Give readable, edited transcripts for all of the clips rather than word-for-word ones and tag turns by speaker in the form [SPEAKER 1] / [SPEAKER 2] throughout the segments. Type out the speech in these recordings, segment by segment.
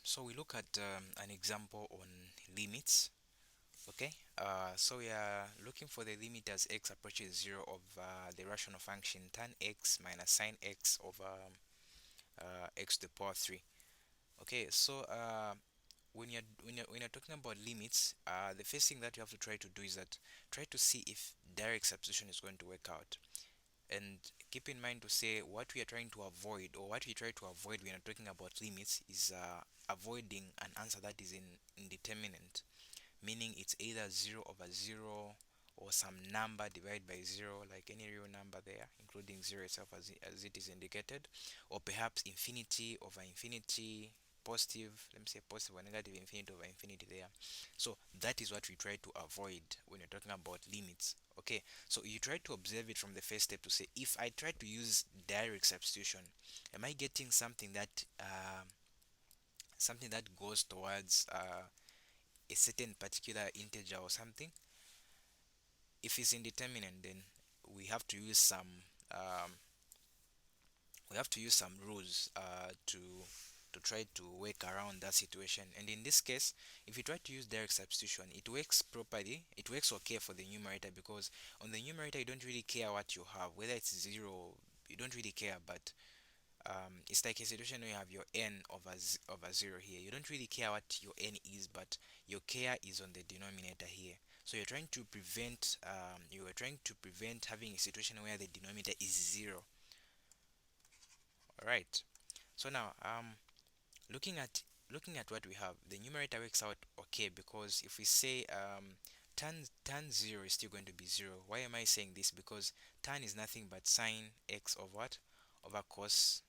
[SPEAKER 1] So we look at an example on limits. Okay. So we are looking for the limit as x approaches zero of the rational function tan x minus sine x over x to the power 3. Okay. So when you're talking about limits, the first thing that you have to try to do is that try to see if direct substitution is going to work out. And keep in mind to say what we are trying to avoid, or what we try to avoid when you're talking about limits, is avoiding an answer that is indeterminate, meaning it's either 0 over 0 or some number divided by 0, like any real number there, including 0 itself as it is indicated, or perhaps infinity over infinity, positive, let me say positive or negative infinity over infinity there. So that is what we try to avoid when you're talking about limits. Okay, so you try to observe it from the first step to say, if I try to use direct substitution, am I getting something that goes towards a certain particular integer or something? If it's indeterminate, then we have to use um, some rules to try to work around that situation. And in this case, if you try to use direct substitution, it works properly. It works okay for the numerator, because on the numerator you don't really care what you have, whether it's zero. You don't really care, but it's like a situation where you have your n over 0 here. You don't really care what your n is, but your care is on the denominator here. So you are trying to prevent having a situation where the denominator is 0. All right. So now, looking at what we have, the numerator works out okay, because if we say tan 0 is still going to be 0. Why am I saying this? Because tan is nothing but sine x of what? Over cos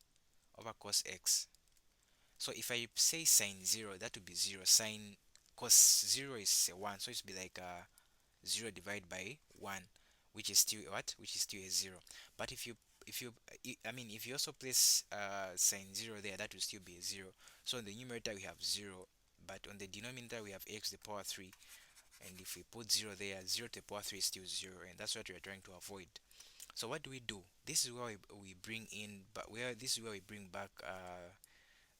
[SPEAKER 1] x. So if I say sine 0, that would be 0. Sine cos 0 is 1, so it's be like 0 divided by 1, which is still what? Which is still a 0. But if you also place sine 0 there, that will still be a 0. So in the numerator we have 0, but on the denominator we have x to the power 3. And if we put 0 there, 0 to the power 3 is still 0, and that's what we are trying to avoid. So what do? This is where we bring in, but where this is where we bring back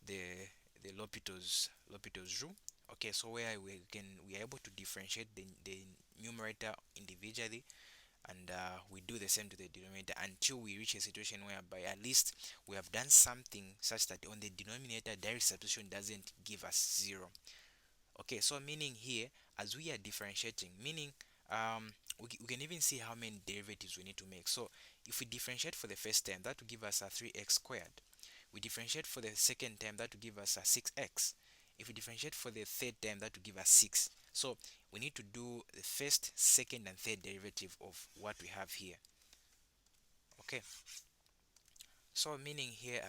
[SPEAKER 1] the L'Hopital's rule. Okay, so where we are able to differentiate the numerator individually, and we do the same to the denominator until we reach a situation whereby at least we have done something such that on the denominator direct substitution doesn't give us 0. Okay, so meaning here, as we are differentiating, meaning we can even see how many derivatives we need to make. So if we differentiate for the first term, that will give us a 3x squared. We differentiate for the second term, that will give us a 6x. If we differentiate for the third term, that will give us 6. So we need to do the first, second, and third derivative of what we have here. Okay, so meaning here,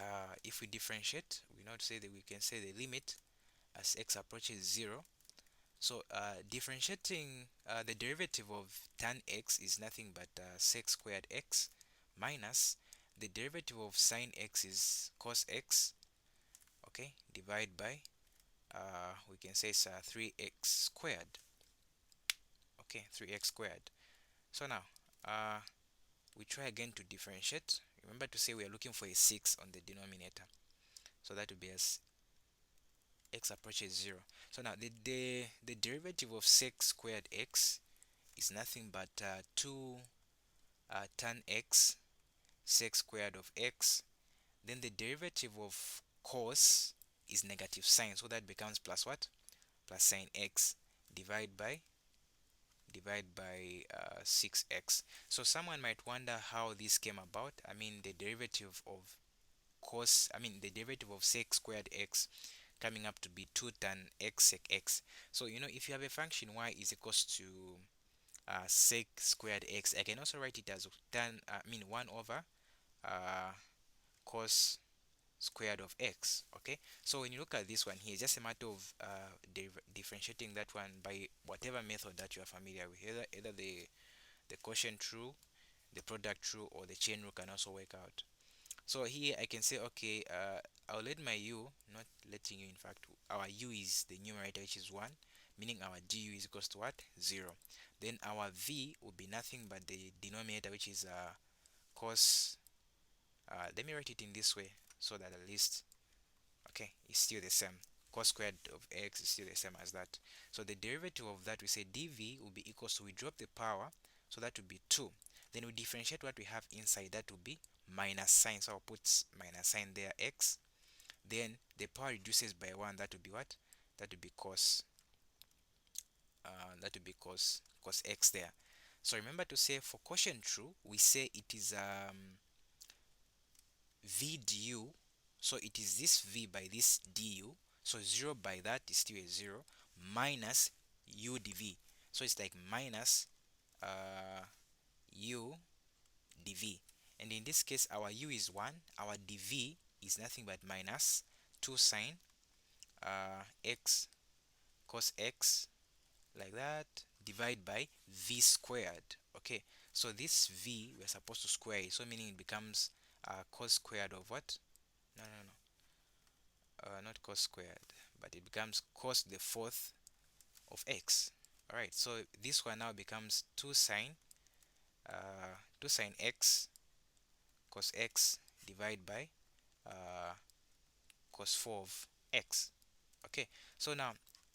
[SPEAKER 1] if we differentiate, we not say that we can say the limit as x approaches 0. So differentiating the derivative of tan x is nothing but sec squared x minus the derivative of sine x is cos x. Okay, divide by we can say it's 3x squared. Okay, 3x squared. So now we try again to differentiate. Remember to say we are looking for a 6 on the denominator, so that would be as x approaches 0. So now the derivative of sec squared x is nothing but 2 tan x sec squared of x. Then the derivative of cos is negative sine, so that becomes plus what? Plus sine x divide by 6x. So someone might wonder how this came about. I mean, the derivative of the derivative of sec squared x coming up to be 2 tan x sec x. So if you have a function y is equals to sec squared x, I can also write it as 1 over uh, cos squared of x. Okay, so when you look at this one here, it's just a matter of differentiating that one by whatever method that you are familiar with. Either the quotient rule, the product rule, or the chain rule can also work out. So here I can say, okay, I'll let my u, not letting you, in fact, our u is the numerator, which is 1, meaning our du is equals to what? 0. Then our v will be nothing but the denominator, which is cos. Let me write it in this way so that at least, Okay, it's still the same. Cos squared of x is still the same as that. So the derivative of that, we say dv will be equals to, we drop the power, so that would be 2. Then we differentiate what we have inside, that would be minus sign. So I'll put minus sign there, x. Then the power reduces by 1, that would be what? That would be cos, cos x there. So remember to say for quotient true, we say it is v du. So it is this v by this du. So 0 by that is still a 0, minus u dv. So it's like minus u dv. And in this case, our u is 1, our dv is nothing but minus 2 sine x cos x, like that, divide by v squared. Okay, so this v we're supposed to square it, so meaning it becomes cos squared of what? No, no, no, not cos squared, but it becomes cos the fourth of x. All right, so this one now becomes 2 sine 2 sine x cos x divided by uh, cos 4 of x. Okay, so now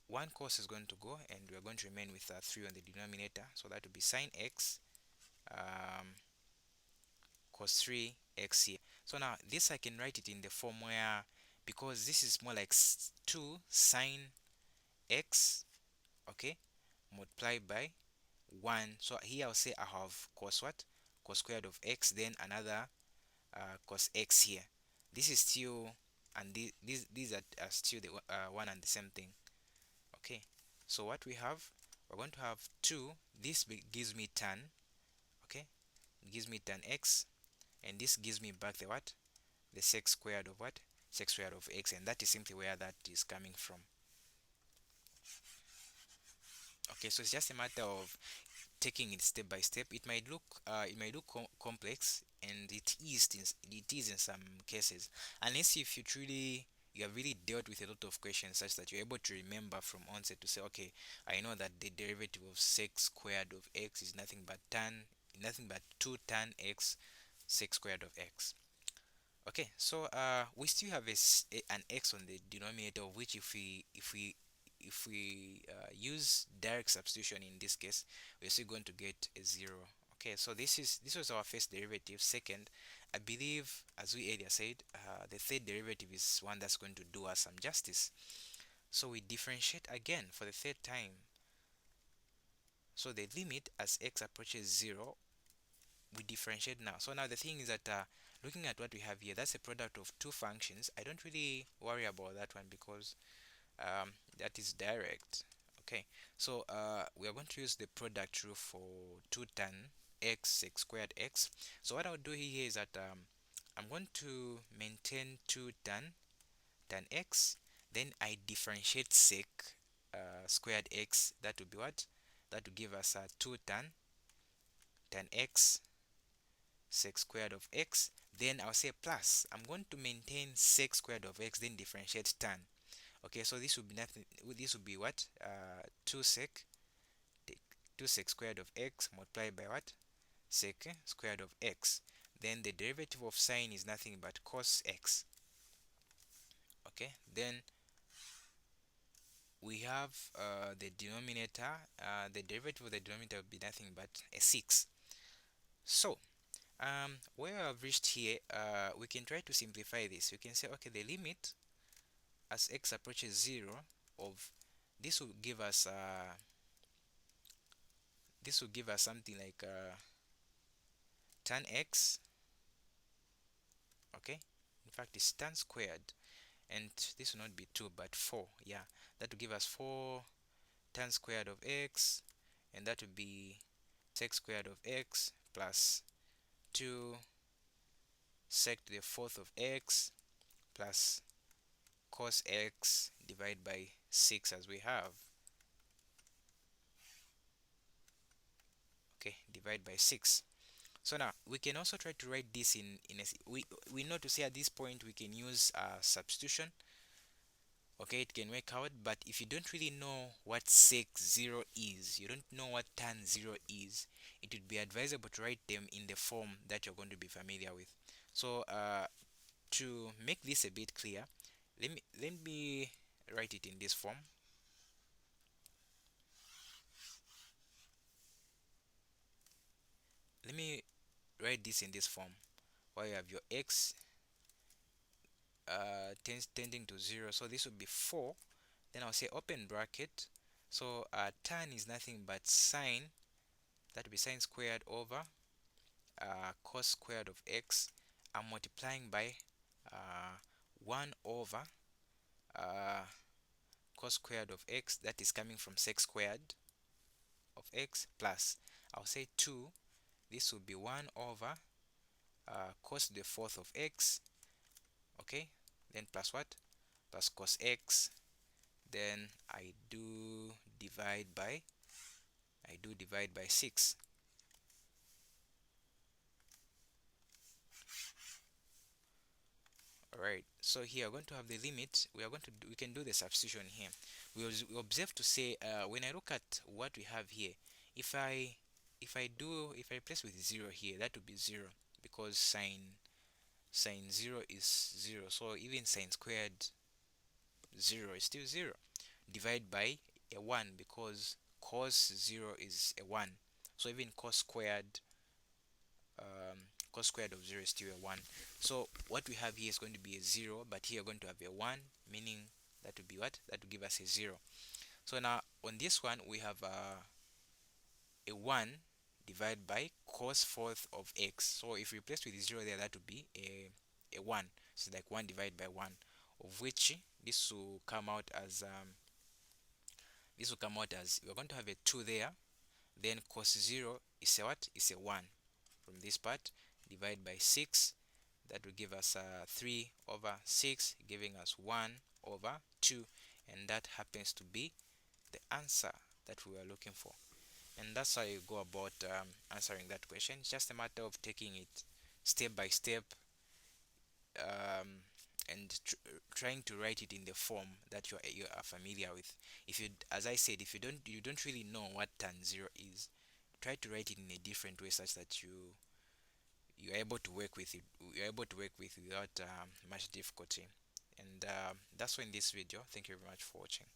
[SPEAKER 1] one cos is going to go, and we're going to remain with 3 on the denominator, so that would be sine x um, cos 3x here. So now this I can write it in the form where, because this is more like 2 sine x, okay, multiplied by 1. So here I'll say I have cos what? Cos squared of x, then another cos x here. This is still, and these are still the one and the same thing. Okay, so what we have, we're going to have 2. This gives me tan. Okay, it gives me tan x, and this gives me back the what? The sec squared of what? Sec squared of x, and that is simply where that is coming from. Okay, so it's just a matter of taking it step by step. It might look complex, and it is in some cases, unless if you have really dealt with a lot of questions such that you're able to remember from onset to say, okay, I know that the derivative of sec squared of x is nothing but 2 tan x sec squared of x. Okay, so we still have an x on the denominator, of which if we use direct substitution in this case, we're still going to get a 0. Okay, so this was our first derivative. Second, I believe, as we earlier said, the third derivative is one that's going to do us some justice. So we differentiate again for the third time. So the limit as x approaches 0, we differentiate now. So now the thing is that looking at what we have here, that's a product of two functions. I don't really worry about that one because that is direct. Okay, so we are going to use the product rule for 2 tan x sec squared x. So what I'll do here is that I'm going to maintain 2 tan x, then I differentiate sec squared x. That would be what? That would give us 2 tan x sec squared of x. Then I'll say plus, I'm going to maintain sec squared of x, then differentiate tan. Okay, so this would be nothing. This would be what? 2 sec 2 sec squared of x multiplied by what? Sec squared of x. Then the derivative of sine is nothing but cos x. Okay, then we have the denominator. The derivative of the denominator would be nothing but a 6. So where I've reached here, we can try to simplify this. We can say, okay, the limit as x approaches 0 of this will give us something like tan x. Okay, in fact it's tan squared, and this will not be 2 but 4. Yeah, that will give us 4 tan squared of x, and that will be sec squared of x plus 2 sec to the fourth of x plus cos x divided by 6 as we have. Okay, divide by 6. So now we can also try to write this in a, we know to say at this point we can use substitution. Okay, it can work out, but if you don't really know what sec 0 is, you don't know what tan 0 is, it would be advisable to write them in the form that you're going to be familiar with. So to make this a bit clear, Let me write it in this form. Let me write this in this form, where you have your x tending to 0. So this would be 4. Then I'll say open bracket. So tan is nothing but sine. That would be sine squared over cos squared of x. I'm multiplying by uh, 1 over uh, cos squared of x, that is coming from sec squared of x, plus I'll say 2. This will be 1 over cos to the fourth of x. Okay, then plus what? Plus cos x. Then I do divide by 6. Alright, so here we're going to have the limit. We can do the substitution here. We observe to say, when I look at what we have here, if I if I replace with 0 here, that would be 0, because sine 0 is 0. So even sine squared 0 is still 0. Divide by a 1, because cos 0 is a 1. So even cos squared of 0 is still a 1. So what we have here is going to be a 0, but here we're going to have a 1, meaning that would be what? That would give us a 0. So now on this one, we have a 1 divided by cos fourth of x. So if we replace with 0 there, that would be a 1. So like 1 divided by 1, of which this will come out as we're going to have a 2 there. Then cos 0 is a what? Is a 1. From this part, divide by 6. That will give us 3 over 6, giving us 1 over 2. And that happens to be the answer that we are looking for. And that's how you go about answering that question. It's just a matter of taking it step by step, um, and trying to write it in the form that you are familiar with. If you, as I said, if you don't really know what tan 0 is, try to write it in a different way, such that you're able to work with it. You're able to work with without much difficulty. And that's all in this video. Thank you very much for watching.